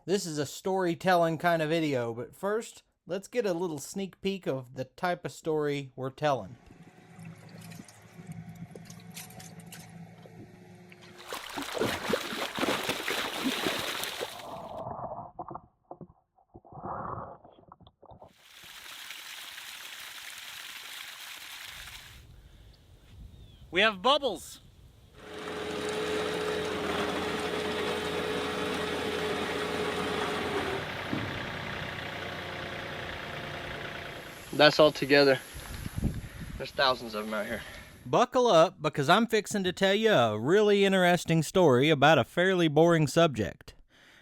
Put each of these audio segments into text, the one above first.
This is a storytelling kind of video, but first, let's get a little sneak peek of the type of story we're telling. We have bubbles. That's all together. There's thousands of them out here. Buckle up, because I'm fixing to tell you a really interesting story about a fairly boring subject.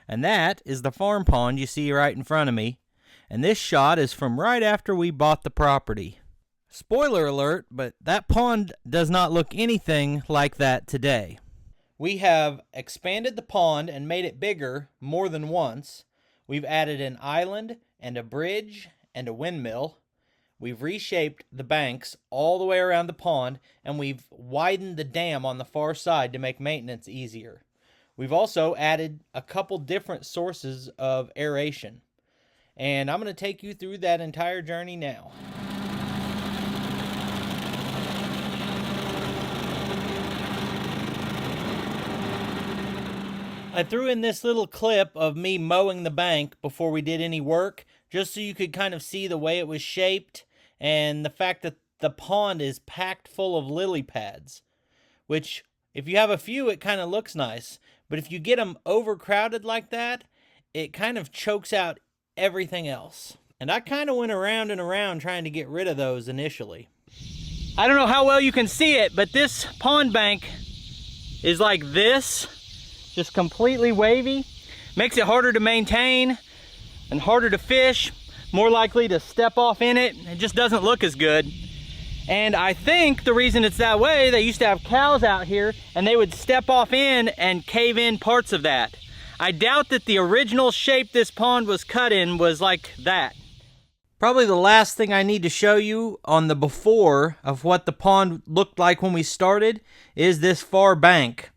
And that is the farm pond you see right in front of me. And this shot is from right after we bought the property. Spoiler alert, but that pond does not look anything like that today. We have expanded the pond and made it bigger more than once. We've added an island and a bridge and a windmill. We've reshaped the banks all the way around the pond, and we've widened the dam on the far side to make maintenance easier. We've also added a couple different sources of aeration. And I'm going to take you through that entire journey now. I threw in this little clip of me mowing the bank before we did any work, just so you could kind of see the way it was shaped and the fact that the pond is packed full of lily pads, which if you have a few, it kind of looks nice. But if you get them overcrowded like that, it kind of chokes out everything else. And I kind of went around and around trying to get rid of those initially. I don't know how well you can see it, but this pond bank is like this. Just completely wavy. Makes it harder to maintain and harder to fish, more likely to step off in it. It just doesn't look as good. And I think the reason it's that way, they used to have cows out here and they would step off in and cave in parts of that. I doubt that the original shape this pond was cut in was like that. Probably the last thing I need to show you on the before of what the pond looked like when we started is this far bank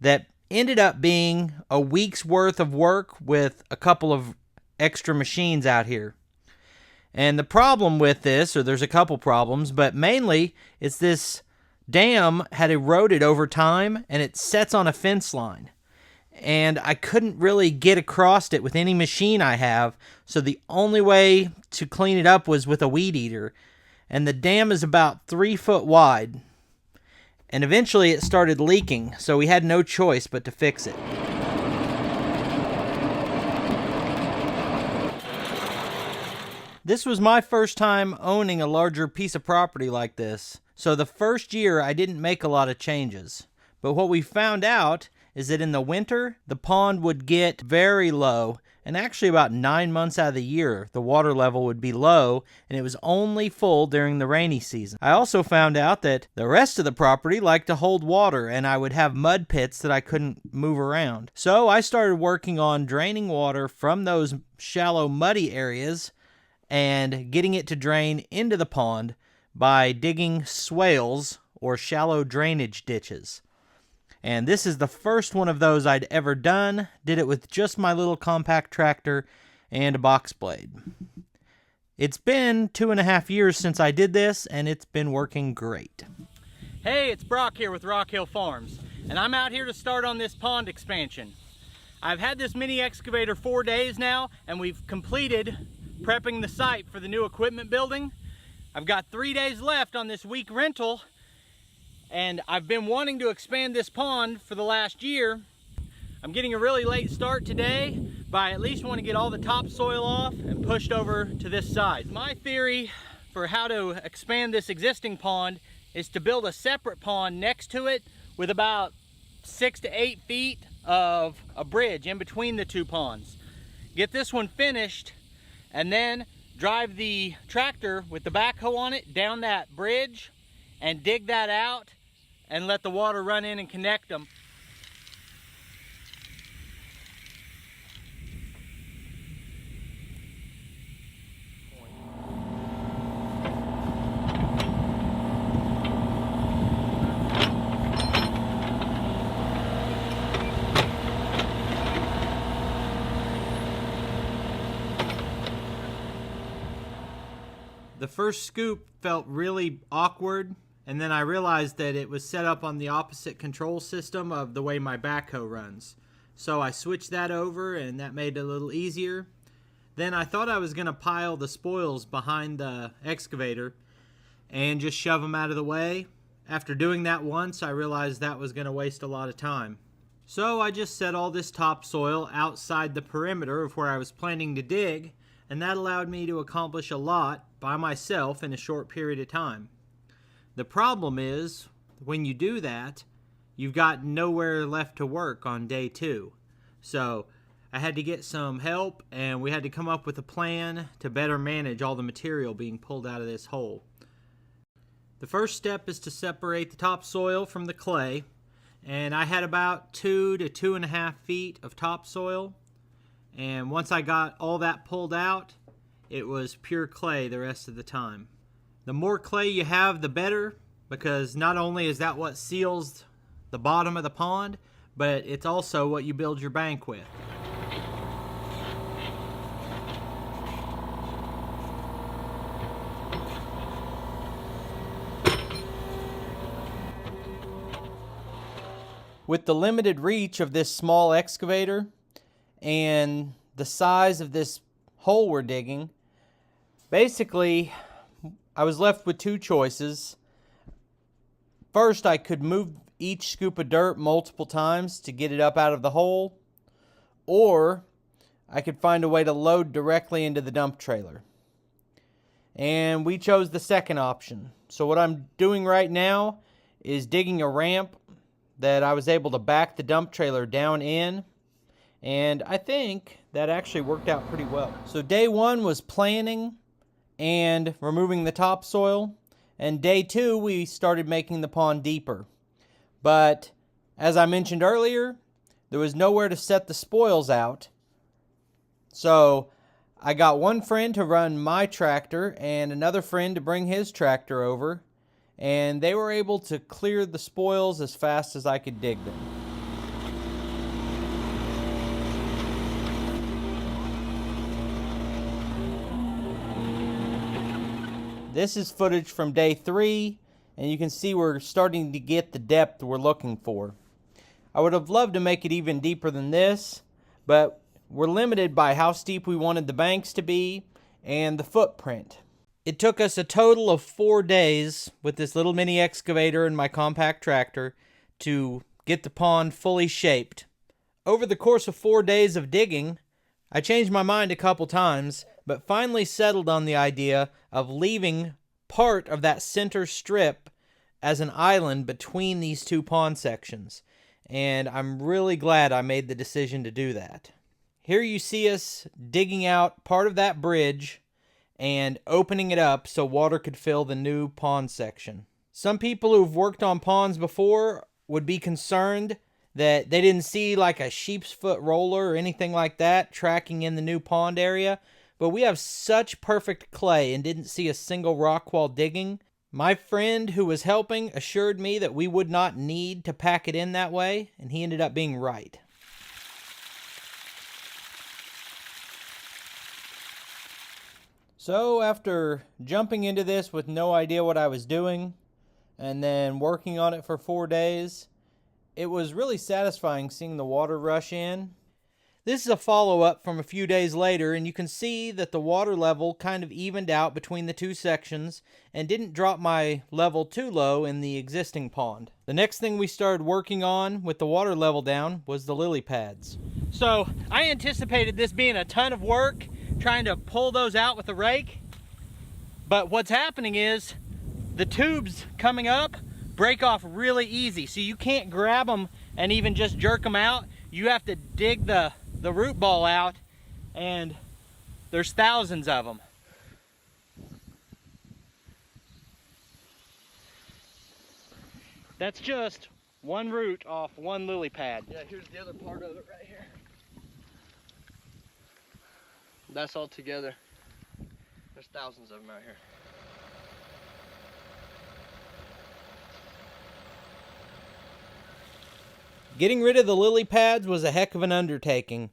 that ended up being a week's worth of work with a couple of extra machines out here. And the problem with this, or there's a couple problems, but mainly it's this dam had eroded over time and it sets on a fence line. And I couldn't really get across it with any machine I have, so the only way to clean it up was with a weed eater. And the dam is about 3 foot wide. And eventually it started leaking, so we had no choice but to fix it. This was my first time owning a larger piece of property like this, so the first year I didn't make a lot of changes. But what we found out is that in the winter, the pond would get very low, and actually about 9 months out of the year, the water level would be low, and it was only full during the rainy season. I also found out that the rest of the property liked to hold water, and I would have mud pits that I couldn't move around. So I started working on draining water from those shallow, muddy areas and getting it to drain into the pond by digging swales or shallow drainage ditches. And this is the first one of those I'd ever done. Did it with just my little compact tractor and a box blade. It's been 2.5 years since I did this, and it's been working great. Hey, it's Brock here with Rock Hill Farms, and I'm out here to start on this pond expansion. I've had this mini excavator 4 days now, and we've completed prepping the site for the new equipment building. I've got 3 days left on this week rental, and I've been wanting to expand this pond for the last year. I'm getting a really late start today, but I at least want to get all the topsoil off and pushed over to this side. My theory for how to expand this existing pond is to build a separate pond next to it with about 6 to 8 feet of a bridge in between the two ponds. Get this one finished and then drive the tractor with the backhoe on it down that bridge and dig that out and let the water run in and connect them. The first scoop felt really awkward, and then I realized that it was set up on the opposite control system of the way my backhoe runs. So I switched that over, and that made it a little easier. Then I thought I was going to pile the spoils behind the excavator and just shove them out of the way. After doing that once, I realized that was going to waste a lot of time. So I just set all this topsoil outside the perimeter of where I was planning to dig, and that allowed me to accomplish a lot by myself in a short period of time. The problem is, when you do that, you've got nowhere left to work on day 2. So I had to get some help, and we had to come up with a plan to better manage all the material being pulled out of this hole. The first step is to separate the topsoil from the clay, and I had about 2 to 2.5 feet of topsoil, and once I got all that pulled out, it was pure clay the rest of the time. The more clay you have, the better, because not only is that what seals the bottom of the pond, but it's also what you build your bank with. With the limited reach of this small excavator and the size of this hole we're digging, basically I was left with 2 choices. First, I could move each scoop of dirt multiple times to get it up out of the hole, or I could find a way to load directly into the dump trailer. And we chose the second option. So what I'm doing right now is digging a ramp that I was able to back the dump trailer down in, and I think that actually worked out pretty well. So day 1 was planning and removing the topsoil, and day 2 we started making the pond deeper. But as I mentioned earlier, there was nowhere to set the spoils out, so I got one friend to run my tractor and another friend to bring his tractor over, and they were able to clear the spoils as fast as I could dig them. This is footage from day 3, and you can see we're starting to get the depth we're looking for. I would have loved to make it even deeper than this, but we're limited by how steep we wanted the banks to be and the footprint. It took us a total of 4 days with this little mini excavator and my compact tractor to get the pond fully shaped. Over the course of 4 days of digging, I changed my mind a couple times, but finally settled on the idea of leaving part of that center strip as an island between these 2 pond sections. And I'm really glad I made the decision to do that. Here you see us digging out part of that bridge and opening it up so water could fill the new pond section. Some people who've worked on ponds before would be concerned that they didn't see like a sheep's foot roller or anything like that tracking in the new pond area, but we have such perfect clay and didn't see a single rock while digging. My friend who was helping assured me that we would not need to pack it in that way, and he ended up being right. So after jumping into this with no idea what I was doing, and then working on it for 4 days, it was really satisfying seeing the water rush in. This is a follow-up from a few days later, and you can see that the water level kind of evened out between the 2 sections and didn't drop my level too low in the existing pond. The next thing we started working on with the water level down was the lily pads. So I anticipated this being a ton of work, trying to pull those out with a rake, but what's happening is the tubes coming up break off really easy, so you can't grab them and even just jerk them out. You have to dig the root ball out, and there's thousands of them. That's just one root off one lily pad. Yeah, here's the other part of it right here. That's all together. There's thousands of them out here. Getting rid of the lily pads was a heck of an undertaking.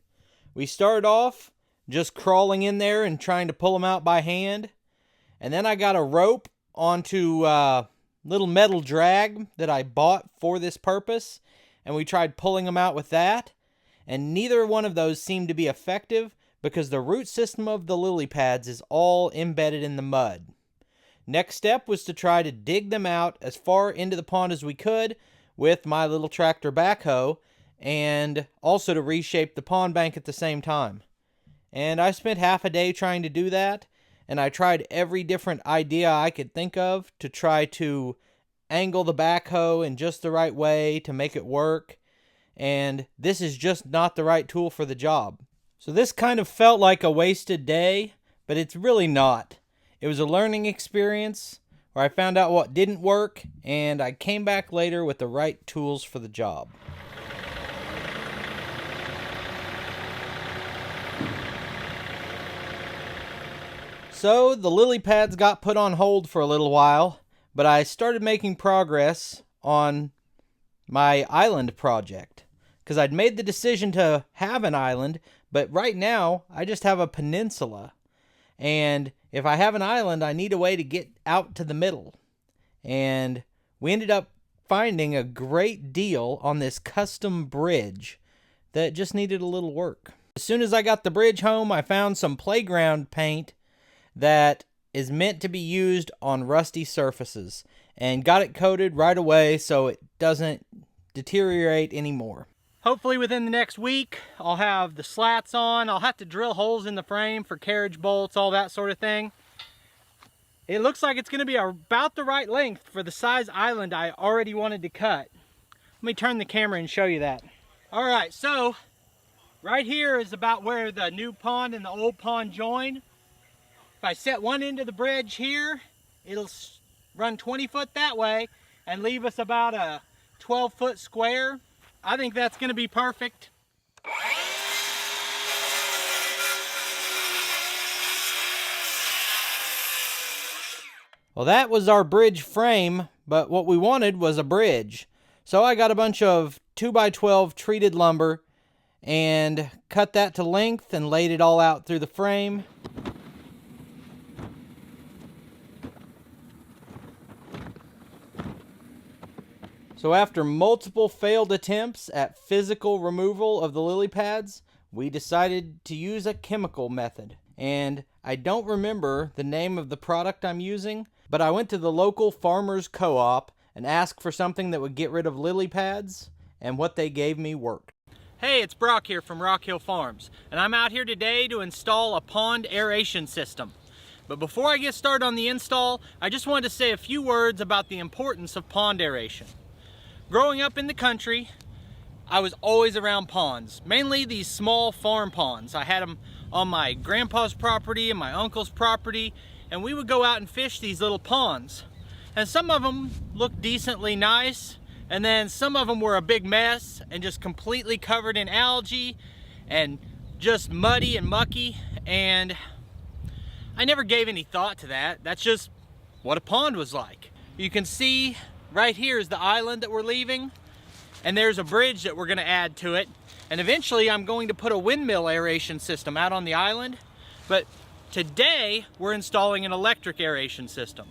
We started off just crawling in there and trying to pull them out by hand, And then I got a rope onto a little metal drag that I bought for this purpose, and we tried pulling them out with that, and neither one of those seemed to be effective because the root system of the lily pads is all embedded in the mud. Next step was to try to dig them out as far into the pond as we could with my little tractor backhoe, and also to reshape the pond bank at the same time. And I spent half a day trying to do that, and I tried every different idea I could think of to try to angle the backhoe in just the right way to make it work, and this is just not the right tool for the job. So this kind of felt like a wasted day, but it's really not. It was a learning experience where I found out what didn't work, and I came back later with the right tools for the job. So the lily pads got put on hold for a little while, but I started making progress on my island project because I'd made the decision to have an island, but right now I just have a peninsula. And if I have an island, I need a way to get out to the middle. And we ended up finding a great deal on this custom bridge that just needed a little work. As soon as I got the bridge home, I found some playground paint that is meant to be used on rusty surfaces and got it coated right away so it doesn't deteriorate anymore. Hopefully within the next week, I'll have the slats on. I'll have to drill holes in the frame for carriage bolts, all that sort of thing. It looks like it's going to be about the right length for the size island I already wanted to cut. Let me turn the camera and show you that. All right, so right here is about where the new pond and the old pond join. If I set one end of the bridge here, it'll run 20 foot that way and leave us about a 12-foot square. I think that's going to be perfect. Well, that was our bridge frame, but what we wanted was a bridge. So I got a bunch of 2x12 treated lumber and cut that to length and laid it all out through the frame. So after multiple failed attempts at physical removal of the lily pads, we decided to use a chemical method. And I don't remember the name of the product I'm using, but I went to the local farmers co-op and asked for something that would get rid of lily pads, and what they gave me worked. Hey, it's Brock here from Rock Hill Farms, and I'm out here today to install a pond aeration system. But before I get started on the install, I just wanted to say a few words about the importance of pond aeration. Growing up in the country, I was always around ponds, mainly these small farm ponds. I had them on my grandpa's property and my uncle's property, and we would go out and fish these little ponds. And some of them looked decently nice, and then some of them were a big mess and just completely covered in algae and just muddy and mucky, and I never gave any thought to that. That's just what a pond was like. You can see right here is the island that we're leaving, and there's a bridge that we're going to add to it, and eventually I'm going to put a windmill aeration system out on the island, but today we're installing an electric aeration system.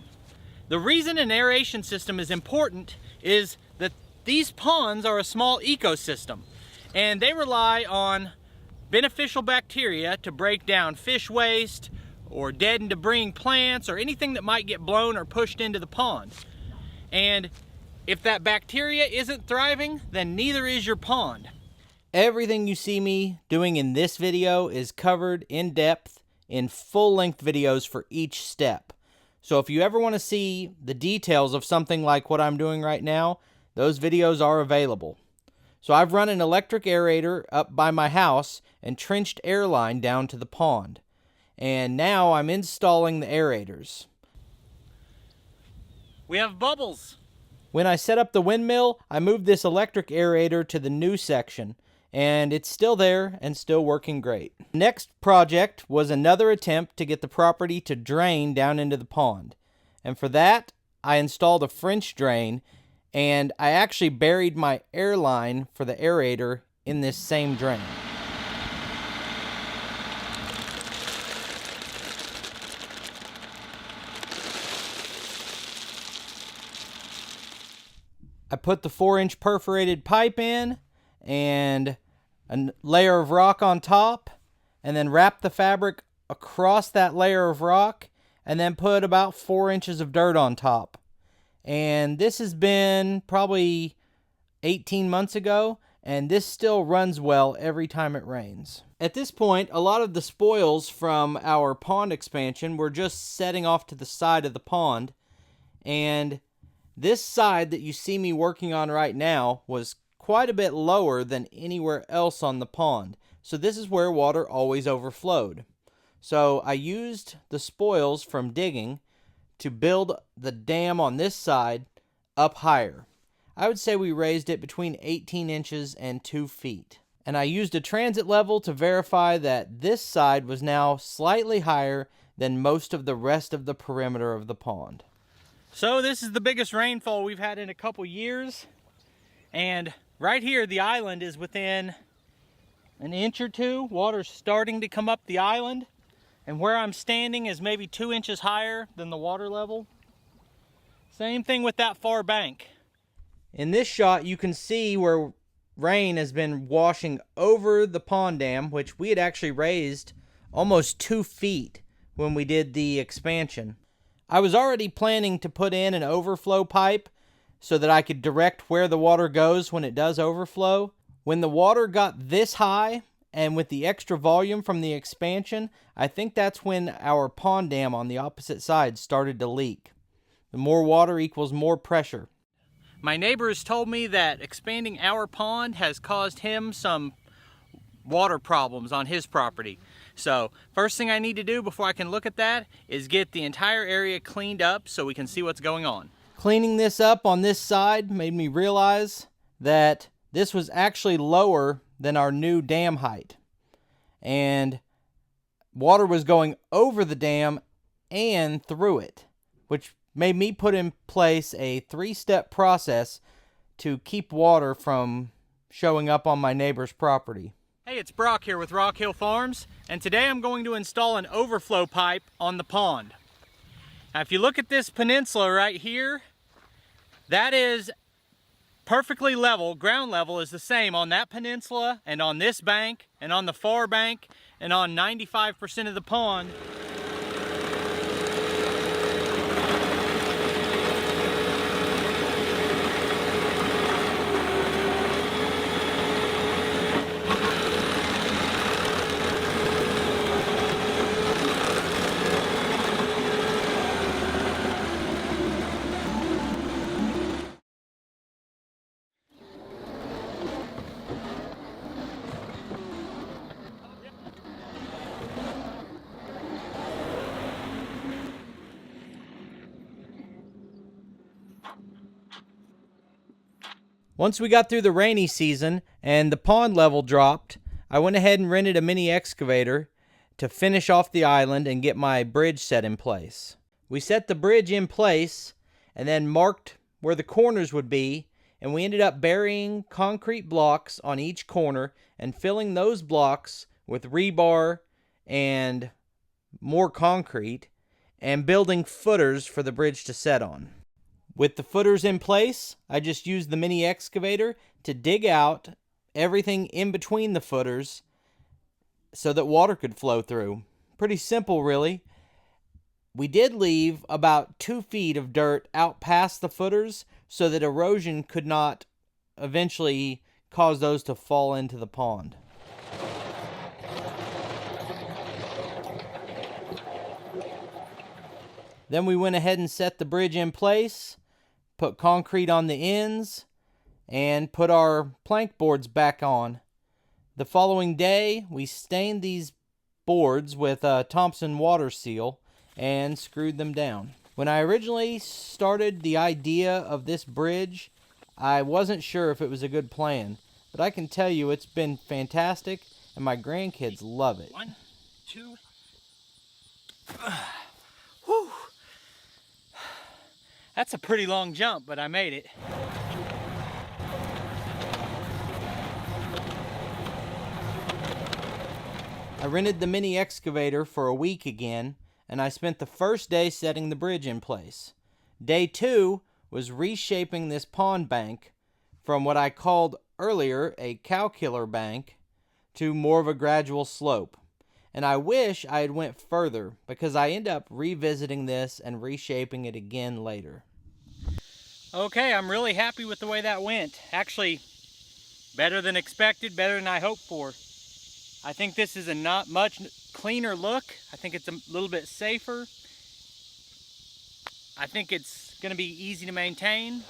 The reason an aeration system is important is that these ponds are a small ecosystem, and they rely on beneficial bacteria to break down fish waste or dead and debris plants or anything that might get blown or pushed into the pond. And if that bacteria isn't thriving, then neither is your pond. Everything you see me doing in this video is covered in depth in full-length videos for each step. So if you ever want to see the details of something like what I'm doing right now, those videos are available. So I've run an electric aerator up by my house and trenched air line down to the pond. And now I'm installing the aerators. We have bubbles. When I set up the windmill, I moved this electric aerator to the new section, and it's still there and still working great. Next project was another attempt to get the property to drain down into the pond. And for that, I installed a French drain, and I actually buried my air line for the aerator in this same drain. I put the 4-inch perforated pipe in and a layer of rock on top, and then wrapped the fabric across that layer of rock, and then put about 4 inches of dirt on top. And this has been probably 18 months ago, and this still runs well every time it rains. At this point, a lot of the spoils from our pond expansion were just setting off to the side of the pond, and this side that you see me working on right now was quite a bit lower than anywhere else on the pond, so this is where water always overflowed. So I used the spoils from digging to build the dam on this side up higher. I would say we raised it between 18 inches and 2 feet. And I used a transit level to verify that this side was now slightly higher than most of the rest of the perimeter of the pond. So this is the biggest rainfall we've had in a couple years. And right here, the island is within an inch or two. Water's starting to come up the island. And where I'm standing is maybe 2 inches higher than the water level. Same thing with that far bank. In this shot, you can see where rain has been washing over the pond dam, which we had actually raised almost 2 feet when we did the expansion. I was already planning to put in an overflow pipe so that I could direct where the water goes when it does overflow. When the water got this high, and with the extra volume from the expansion, I think that's when our pond dam on the opposite side started to leak. The more water equals more pressure. My neighbors told me that expanding our pond has caused him some water problems on his property. So first thing I need to do before I can look at that is get the entire area cleaned up so we can see what's going on. Cleaning this up on this side made me realize that this was actually lower than our new dam height. And water was going over the dam and through it, which made me put in place a 3-step process to keep water from showing up on my neighbor's property. Hey, it's Brock here with Rock Hill Farms, and today I'm going to install an overflow pipe on the pond. Now, if you look at this peninsula right here, that is perfectly level. Ground level is the same on that peninsula and on this bank and on the far bank and on 95% of the pond. Once we got through the rainy season and the pond level dropped, I went ahead and rented a mini excavator to finish off the island and get my bridge set in place. We set the bridge in place and then marked where the corners would be, and we ended up burying concrete blocks on each corner and filling those blocks with rebar and more concrete and building footers for the bridge to set on. With the footers in place, I just used the mini excavator to dig out everything in between the footers so that water could flow through. Pretty simple, really. We did leave about 2 feet of dirt out past the footers so that erosion could not eventually cause those to fall into the pond. Then we went ahead and set the bridge in place, put concrete on the ends, and put our plank boards back on. The following day, we stained these boards with Thompson water seal and screwed them down. When I originally started the idea of this bridge, I wasn't sure if it was a good plan, but I can tell you it's been fantastic, and my grandkids love it. 1, 2, whew. That's a pretty long jump, but I made it. I rented the mini excavator for a week again, and I spent the first day setting the bridge in place. Day 2 was reshaping this pond bank from what I called earlier a calcular bank to more of a gradual slope. And I wish I had went further because I end up revisiting this and reshaping it again later. Okay, I'm really happy with the way that went. Actually, better than expected, better than I hoped for. I think this is a not much cleaner look. I think it's a little bit safer. I think it's going to be easy to maintain.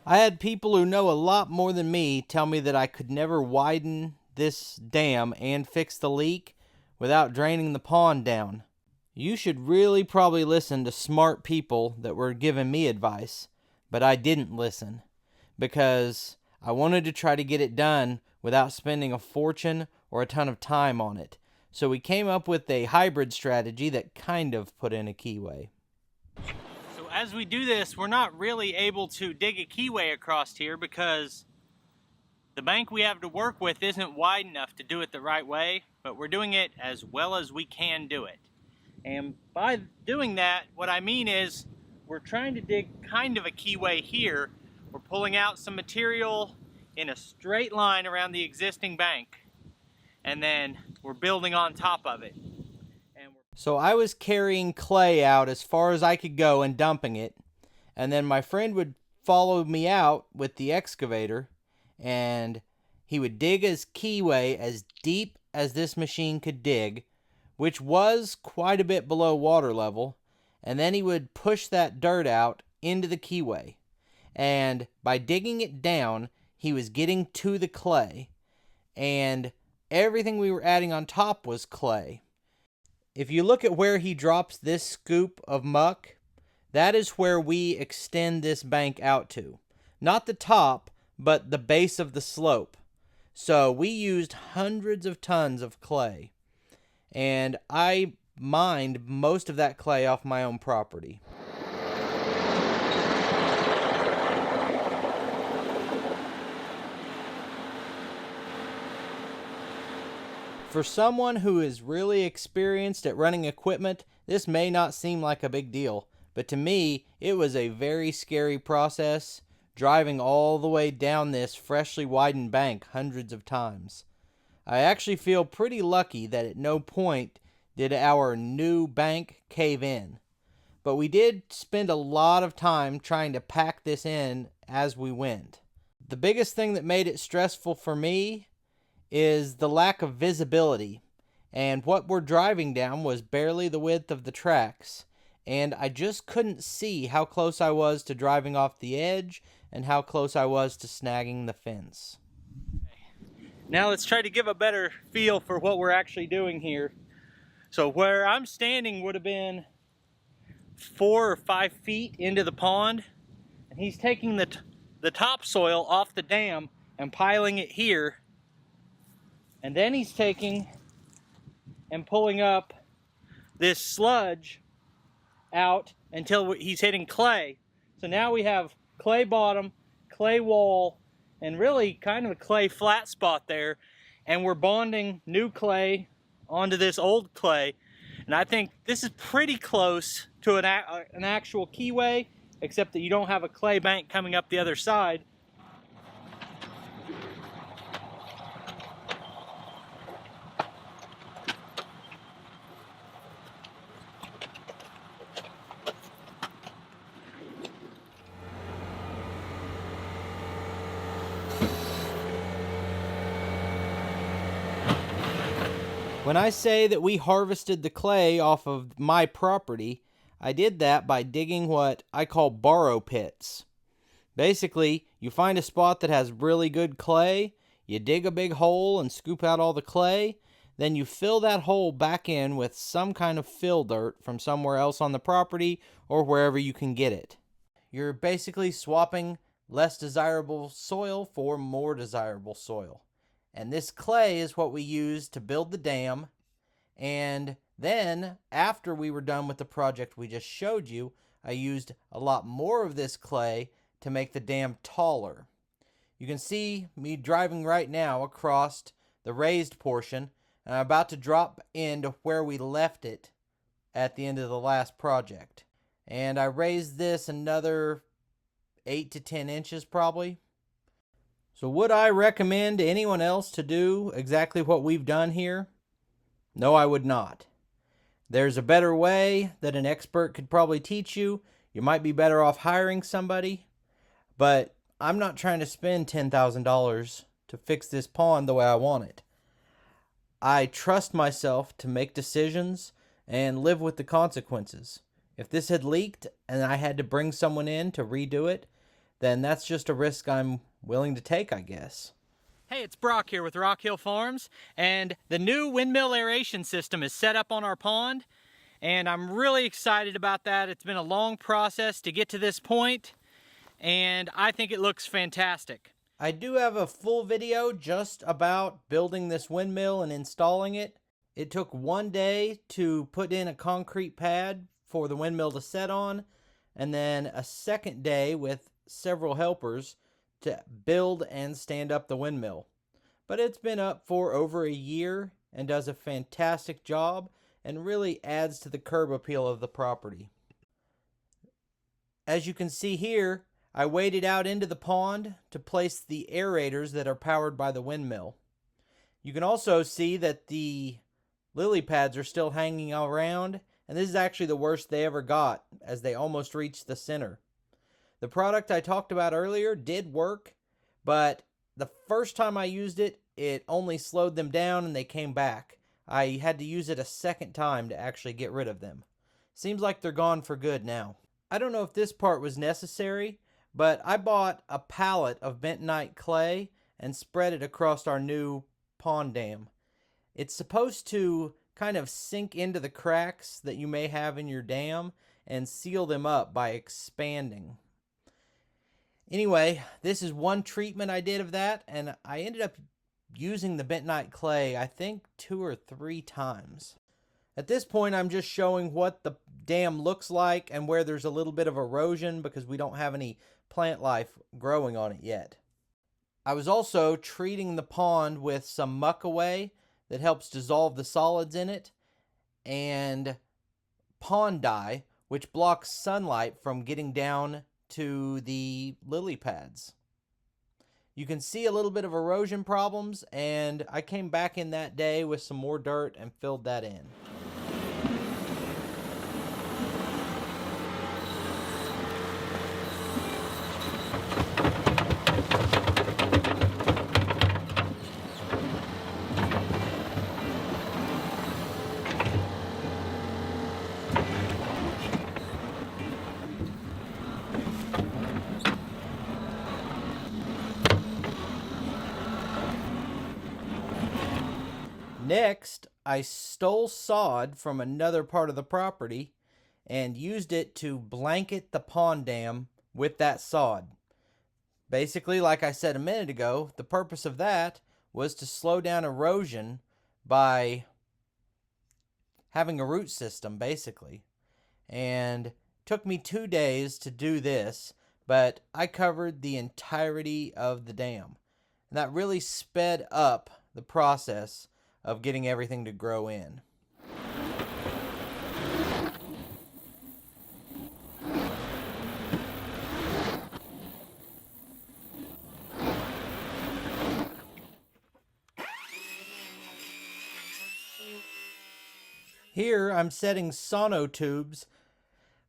I had people who know a lot more than me tell me that I could never widen this dam and fix the leak without draining the pond down. You should really probably listen to smart people that were giving me advice, but I didn't listen because I wanted to try to get it done without spending a fortune or a ton of time on it. So we came up with a hybrid strategy that kind of put in a keyway. So as we do this, we're not really able to dig a keyway across here because the bank we have to work with isn't wide enough to do it the right way, but we're doing it as well as we can do it. And by doing that, what I mean is we're trying to dig kind of a keyway here. We're pulling out some material in a straight line around the existing bank, and then we're building on top of it. So I was carrying clay out as far as I could go and dumping it, and then my friend would follow me out with the excavator, and he would dig his keyway as deep as this machine could dig, which was quite a bit below water level, and then he would push that dirt out into the keyway. And by digging it down, he was getting to the clay, and everything we were adding on top was clay. If you look at where he drops this scoop of muck, that is where we extend this bank out to. Not the top, but the base of the slope. So we used hundreds of tons of clay. And I mined most of that clay off my own property. For someone who is really experienced at running equipment, this may not seem like a big deal, but to me, it was a very scary process, driving all the way down this freshly widened bank hundreds of times. I actually feel pretty lucky that at no point did our new bank cave in, but we did spend a lot of time trying to pack this in as we went. The biggest thing that made it stressful for me is the lack of visibility, and what we're driving down was barely the width of the tracks, and I just couldn't see how close I was to driving off the edge and how close I was to snagging the fence. Now let's try to give a better feel for what we're actually doing here. So where I'm standing would have been 4 or 5 feet into the pond, and he's taking the topsoil off the dam and piling it here. And then he's taking and pulling up this sludge out until he's hitting clay. So now we have clay bottom, clay wall, and really kind of a clay flat spot there. And we're bonding new clay onto this old clay. And I think this is pretty close to an actual keyway, except that you don't have a clay bank coming up the other side. When I say that we harvested the clay off of my property, I did that by digging what I call borrow pits. Basically, you find a spot that has really good clay, you dig a big hole and scoop out all the clay, then you fill that hole back in with some kind of fill dirt from somewhere else on the property or wherever you can get it. You're basically swapping less desirable soil for more desirable soil. And this clay is what we used to build the dam. And then, after we were done with the project we just showed you, I used a lot more of this clay to make the dam taller. You can see me driving right now across the raised portion, and I'm about to drop into where we left it at the end of the last project. And I raised this another 8 to 10 inches probably. So would I recommend anyone else to do exactly what we've done here? No, I would not. There's a better way that an expert could probably teach you. You might be better off hiring somebody, but I'm not trying to spend $10,000 to fix this pond the way I want it. I trust myself to make decisions and live with the consequences. If this had leaked and I had to bring someone in to redo it, then that's just a risk I'm willing to take, I guess. Hey, it's Brock here with Rock Hill Farms, and the new windmill aeration system is set up on our pond, and I'm really excited about that. It's been a long process to get to this point, and I think it looks fantastic. I do have a full video just about building this windmill and installing it. It took 1 day to put in a concrete pad for the windmill to set on, and then a second day with several helpers to build and stand up the windmill. But it's been up for over a year and does a fantastic job and really adds to the curb appeal of the property. As you can see here, I waded out into the pond to place the aerators that are powered by the windmill. You can also see that the lily pads are still hanging around, and this is actually the worst they ever got, as they almost reached the center. The product I talked about earlier did work, but the first time I used it, it only slowed them down and they came back. I had to use it a second time to actually get rid of them. Seems like they're gone for good now. I don't know if this part was necessary, but I bought a pallet of bentonite clay and spread it across our new pond dam. It's supposed to kind of sink into the cracks that you may have in your dam and seal them up by expanding. Anyway, this is one treatment I did of that, and I ended up using the bentonite clay, I think 2 or 3 times. At this point, I'm just showing what the dam looks like and where there's a little bit of erosion because we don't have any plant life growing on it yet. I was also treating the pond with some muck away that helps dissolve the solids in it, and pond dye, which blocks sunlight from getting down to the lily pads. You can see a little bit of erosion problems, and I came back in that day with some more dirt and filled that in. Next, I stole sod from another part of the property and used it to blanket the pond dam with that sod. Basically, like I said a minute ago, the purpose of that was to slow down erosion by having a root system, basically. And it took me 2 days to do this, but I covered the entirety of the dam. And that really sped up the process of getting everything to grow in. Here I'm setting sonotubes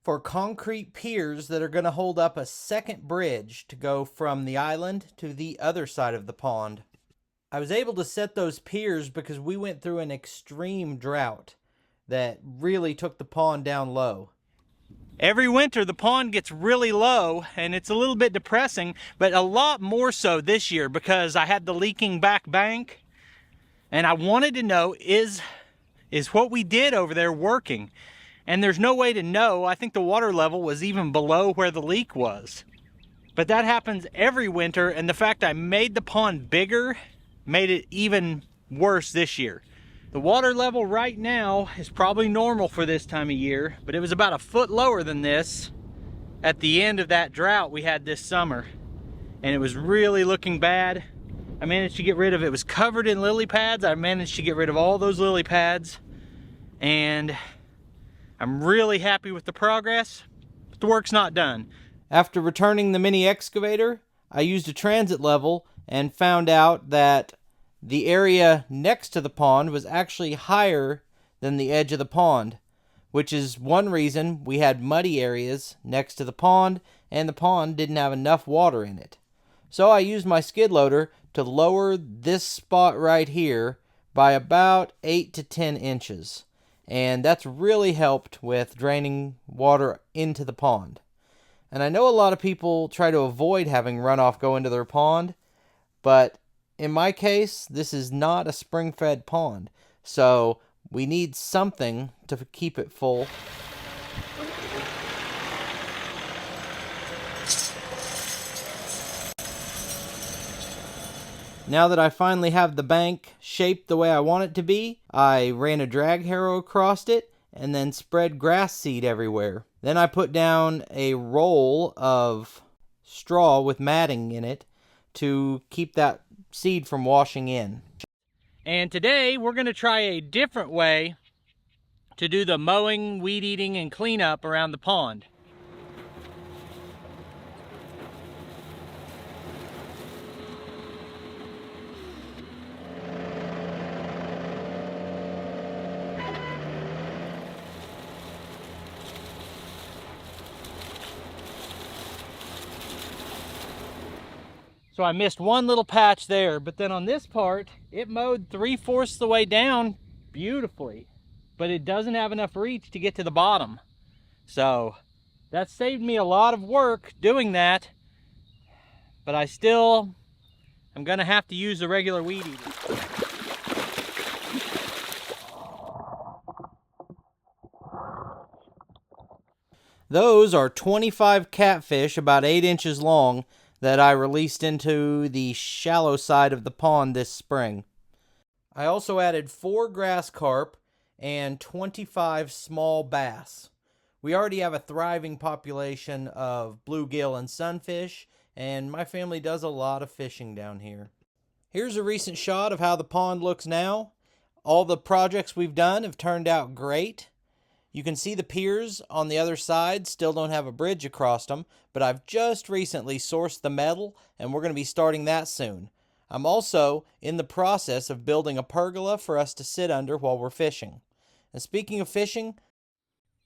for concrete piers that are going to hold up a second bridge to go from the island to the other side of the pond. I was able to set those piers because we went through an extreme drought that really took the pond down low. Every winter the pond gets really low and it's a little bit depressing, but a lot more so this year because I had the leaking back bank and I wanted to know, is what we did over there working? And there's no way to know. I think the water level was even below where the leak was. But that happens every winter, and the fact I made the pond bigger made it even worse this year. The water level right now is probably normal for this time of year, but it was about a foot lower than this at the end of that drought we had this summer, and it was really looking bad. I managed to get rid of it. It was covered in lily pads. I managed to get rid of all those lily pads, and I'm really happy with the progress, but the work's not done. After returning the mini excavator, I used a transit level and found out that the area next to the pond was actually higher than the edge of the pond, which is one reason we had muddy areas next to the pond, and the pond didn't have enough water in it. So I used my skid loader to lower this spot right here by about 8 to 10 inches. And that's really helped with draining water into the pond. And I know a lot of people try to avoid having runoff go into their pond, but in my case, this is not a spring-fed pond, so we need something to keep it full. Now that I finally have the bank shaped the way I want it to be, I ran a drag harrow across it and then spread grass seed everywhere. Then I put down a roll of straw with matting in it to keep that seed from washing in. And today we're going to try a different way to do the mowing, weed eating, and cleanup around the pond. So I missed one little patch there, but then on this part, it mowed 3/4 the way down beautifully, but it doesn't have enough reach to get to the bottom. So that saved me a lot of work doing that, but I still am gonna have to use the regular weed eater. Those are 25 catfish about 8 inches long that I released into the shallow side of the pond this spring. I also added 4 grass carp and 25 small bass. We already have a thriving population of bluegill and sunfish, and my family does a lot of fishing down here. Here's a recent shot of how the pond looks now. All the projects we've done have turned out great. You can see the piers on the other side still don't have a bridge across them, but I've just recently sourced the metal, and we're going to be starting that soon. I'm also in the process of building a pergola for us to sit under while we're fishing. And speaking of fishing,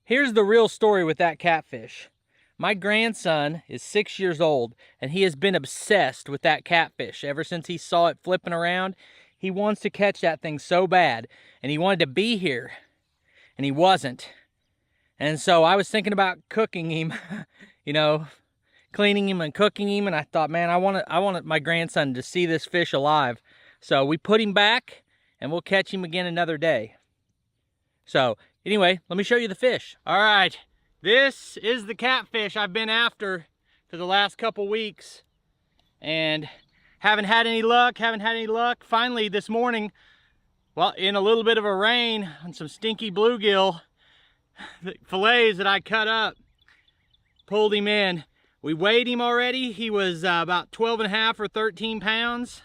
here's the real story with that catfish. My grandson is 6 years old, and he has been obsessed with that catfish ever since he saw it flipping around. He wants to catch that thing so bad, and he wanted to be here, and he wasn't. And so I was thinking about cooking him, you know, cleaning him and cooking him, and I thought, man, I want my grandson to see this fish alive. So we put him back, and we'll catch him again another day. So anyway, let me show you the fish. All right, this is the catfish I've been after for the last couple weeks, and haven't had any luck. Finally this morning, well, in a little bit of a rain on some stinky bluegill, the fillets that I cut up, pulled him in. We weighed him already. He was about 12.5 or 13 pounds,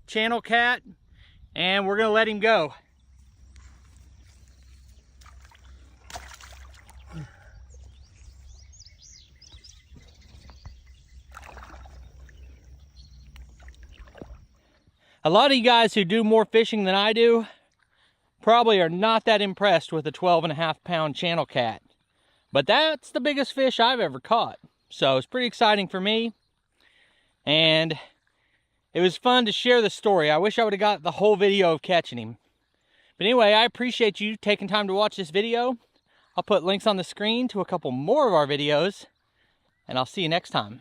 channel cat, and we're gonna let him go. A lot of you guys who do more fishing than I do probably are not that impressed with a 12.5-pound channel cat. But that's the biggest fish I've ever caught. So it's pretty exciting for me. And it was fun to share the story. I wish I would have got the whole video of catching him. But anyway, I appreciate you taking time to watch this video. I'll put links on the screen to a couple more of our videos. And I'll see you next time.